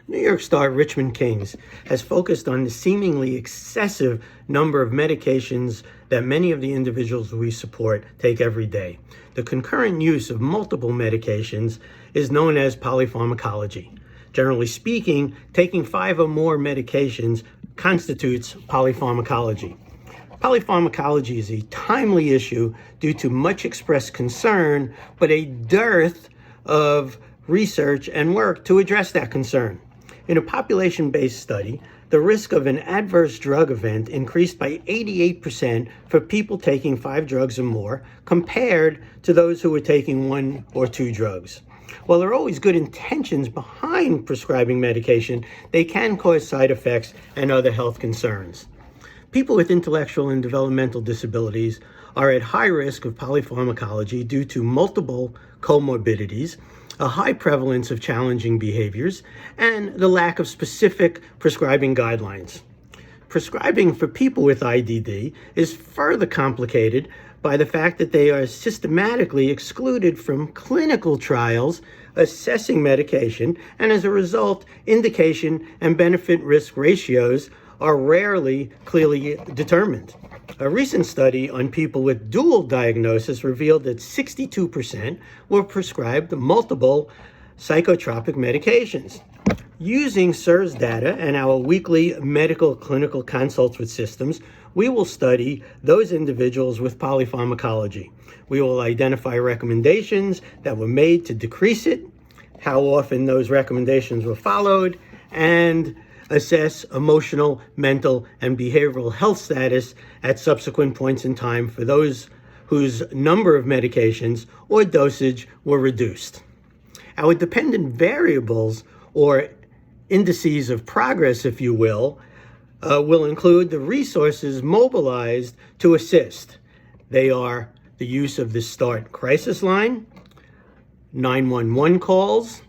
New York star Richmond Kings has focused on the seemingly excessive number of medications that many of the individuals we support take every day. The concurrent use of multiple medications is known as polypharmacology. Generally speaking, taking 5 or more medications constitutes polypharmacology. Polypharmacology is a timely issue due to much expressed concern, but a dearth of research and work to address that concern. In a population-based study, the risk of an adverse drug event increased by 88% for people taking 5 drugs or more compared to those who were taking 1 or 2 drugs. While there are always good intentions behind prescribing medication, they can cause side effects and other health concerns. People with intellectual and developmental disabilities are at high risk of polypharmacology due to multiple comorbidities, a high prevalence of challenging behaviors, and the lack of specific prescribing guidelines. Prescribing for people with IDD is further complicated by the fact that they are systematically excluded from clinical trials assessing medication, and as a result, indication and benefit-risk ratios are rarely clearly determined. A recent study on people with dual diagnosis revealed that 62% were prescribed multiple psychotropic medications. Using CSRS data and our weekly medical clinical consults with systems, we will study those individuals with polypharmacology. We will identify recommendations that were made to decrease it, how often those recommendations were followed, and assess emotional, mental, and behavioral health status at subsequent points in time for those whose number of medications or dosage were reduced. Our dependent variables, or indices of progress, if you will include the resources mobilized to assist. They are the use of the START crisis line, 911 calls,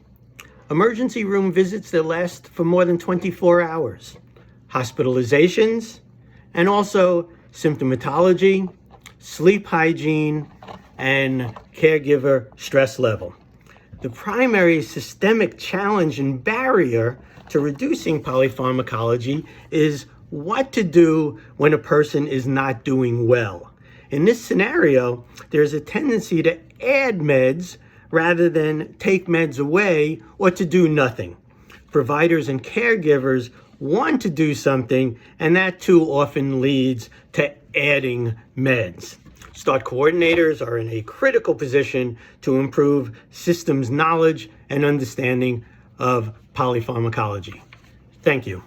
emergency room visits that last for more than 24 hours, hospitalizations, and also symptomatology, sleep hygiene, and caregiver stress level. The primary systemic challenge and barrier to reducing polypharmacology is what to do when a person is not doing well. In this scenario, there's a tendency to add meds rather than take meds away or to do nothing. Providers and caregivers want to do something, and that too often leads to adding meds. START coordinators are in a critical position to improve systems knowledge and understanding of polypharmacology. Thank you.